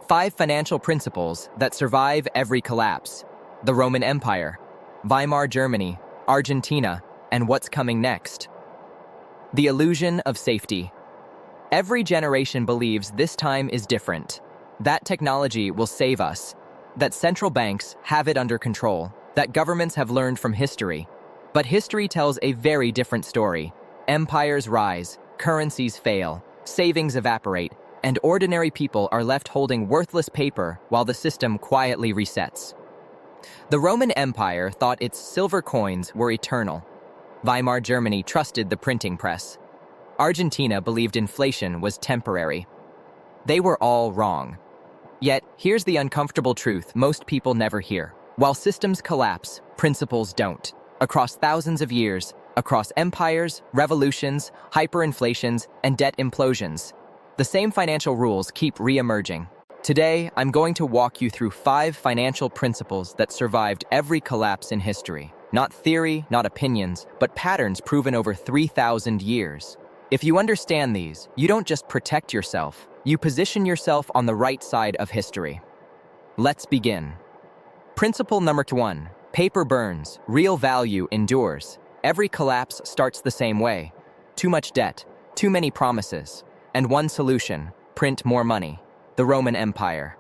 5 financial principles that survive every collapse. The Roman Empire, Weimar Germany, Argentina, and what's coming next. The illusion of safety. Every generation believes this time is different. That technology will save us. That central banks have it under control. That governments have learned from history. But history tells a very different story. Empires rise, currencies fail, savings evaporate, and ordinary people are left holding worthless paper while the system quietly resets. The Roman Empire thought its silver coins were eternal. Weimar Germany trusted the printing press. Argentina believed inflation was temporary. They were all wrong. Yet, here's the uncomfortable truth most people never hear. While systems collapse, principles don't. Across thousands of years, across empires, revolutions, hyperinflations, and debt implosions, the same financial rules keep re-emerging. Today, I'm going to walk you through 5 financial principles that survived every collapse in history. Not theory, not opinions, but patterns proven over 3,000 years. If you understand these, you don't just protect yourself, you position yourself on the right side of history. Let's begin. Principle number 1. Paper burns, real value endures. Every collapse starts the same way. Too much debt, too many promises, and one solution: print more money. The Roman Empire.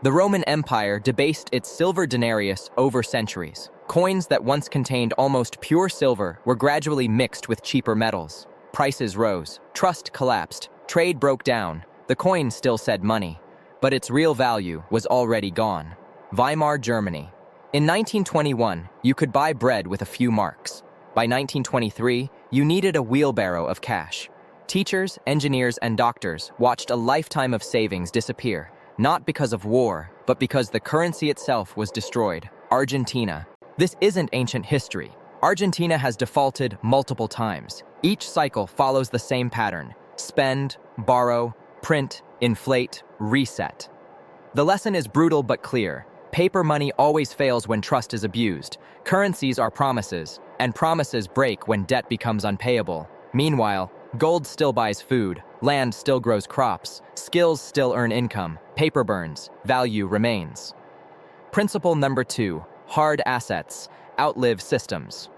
The Roman Empire debased its silver denarius over centuries. Coins that once contained almost pure silver were gradually mixed with cheaper metals. Prices rose, trust collapsed, trade broke down. The coin still said money, but its real value was already gone. Weimar Germany. In 1921, you could buy bread with a few marks. By 1923, you needed a wheelbarrow of cash. Teachers, engineers, and doctors watched a lifetime of savings disappear, not because of war, but because the currency itself was destroyed. Argentina. This isn't ancient history. Argentina has defaulted multiple times. Each cycle follows the same pattern: spend, borrow, print, inflate, reset. The lesson is brutal but clear. Paper money always fails when trust is abused. Currencies are promises, and promises break when debt becomes unpayable. Meanwhile, gold still buys food, land still grows crops, skills still earn income, paper burns, value remains. Principle number 2. Hard assets outlive systems.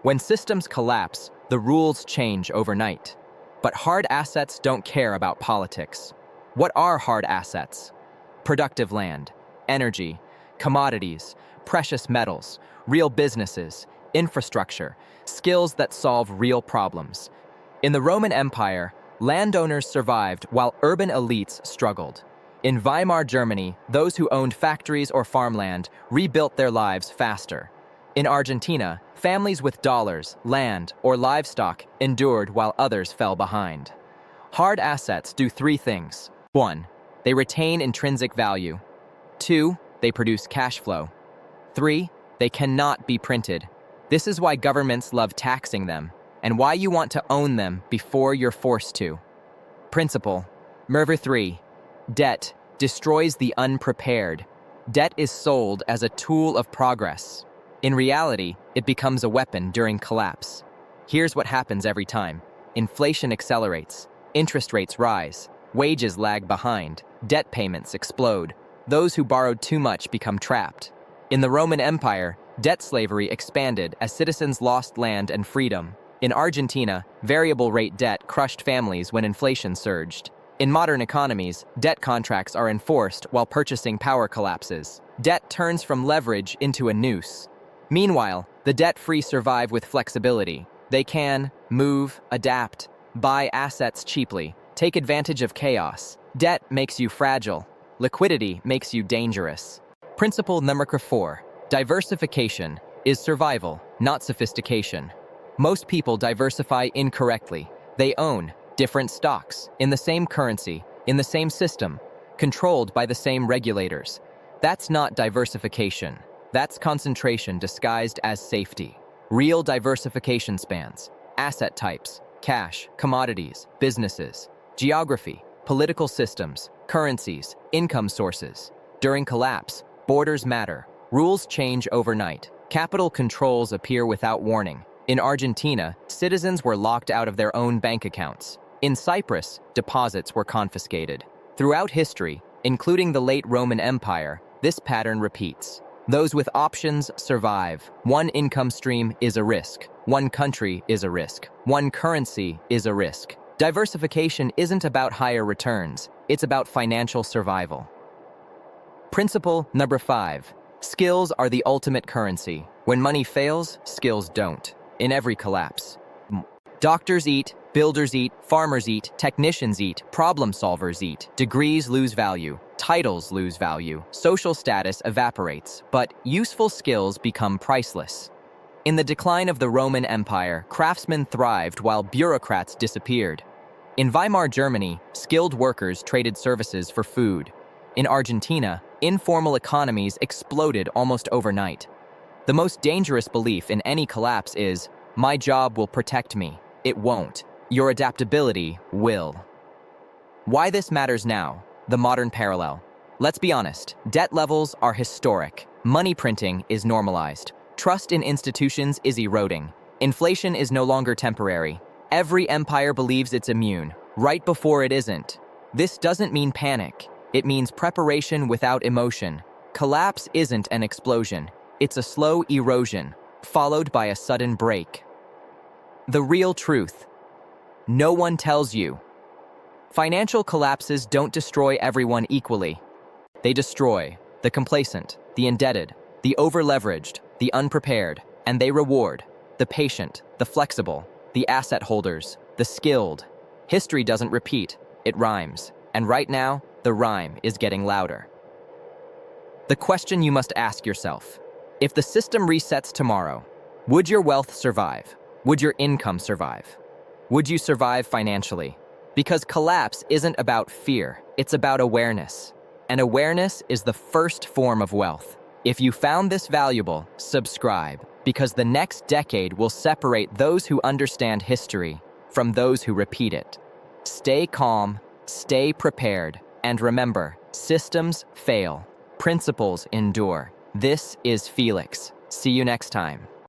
When systems collapse, the rules change overnight. But hard assets don't care about politics. What are hard assets? Productive land, energy, commodities, precious metals, real businesses, infrastructure, skills that solve real problems. In the Roman Empire, landowners survived while urban elites struggled. In Weimar Germany, those who owned factories or farmland rebuilt their lives faster. In Argentina, families with dollars, land, or livestock endured while others fell behind. Hard assets do 3 things. 1. They retain intrinsic value. 2. They produce cash flow. 3. They cannot be printed. This is why governments love taxing them, and why you want to own them before you're forced to. Principle number 3. Debt destroys the unprepared. Debt is sold as a tool of progress. In reality, it becomes a weapon during collapse. Here's what happens every time. Inflation accelerates, interest rates rise, wages lag behind, debt payments explode. Those who borrowed too much become trapped. In the Roman Empire, debt slavery expanded as citizens lost land and freedom. In Argentina, variable rate debt crushed families when inflation surged. In modern economies, debt contracts are enforced while purchasing power collapses. Debt turns from leverage into a noose. Meanwhile, the debt-free survive with flexibility. They can move, adapt, buy assets cheaply, take advantage of chaos. Debt makes you fragile. Liquidity makes you dangerous. Principle number 4. Diversification is survival, not sophistication. Most people diversify incorrectly. They own different stocks in the same currency, in the same system, controlled by the same regulators. That's not diversification. That's concentration disguised as safety. Real diversification spans asset types, cash, commodities, businesses, geography, political systems, currencies, income sources. During collapse, borders matter. Rules change overnight. Capital controls appear without warning. In Argentina, citizens were locked out of their own bank accounts. In Cyprus, deposits were confiscated. Throughout history, Including the late Roman Empire, this pattern repeats. Those with options survive. One income stream is a risk. One country is a risk. One currency is a risk. Diversification isn't about higher returns. It's about financial survival. Principle number 5. Skills are the ultimate currency. When money fails, skills don't. In every collapse. Doctors eat, builders eat, farmers eat, technicians eat, problem solvers eat. Degrees lose value. Titles lose value. Social status evaporates. But useful skills become priceless. In the decline of the Roman Empire, craftsmen thrived while bureaucrats disappeared. In Weimar Germany, skilled workers traded services for food. In Argentina, informal economies exploded almost overnight. The most dangerous belief in any collapse is, my job will protect me. It won't. Your adaptability will. Why this matters now? The modern parallel. Let's be honest, debt levels are historic. Money printing is normalized. Trust in institutions is eroding. Inflation is no longer temporary. Every empire believes it's immune, right before it isn't. This doesn't mean panic. It means preparation without emotion. Collapse isn't an explosion. It's a slow erosion, followed by a sudden break. The real truth. No one tells you. Financial collapses don't destroy everyone equally. They destroy the complacent, the indebted, the over-leveraged, the unprepared, and they reward the patient, the flexible, the asset holders, the skilled. History doesn't repeat, it rhymes. And right now, the rhyme is getting louder. The question you must ask yourself: if the system resets tomorrow, would your wealth survive? Would your income survive? Would you survive financially? Because collapse isn't about fear, it's about awareness. And awareness is the first form of wealth. If you found this valuable, subscribe, because the next decade will separate those who understand history from those who repeat it. Stay calm, stay prepared, and remember, systems fail, principles endure. This is Felix. See you next time.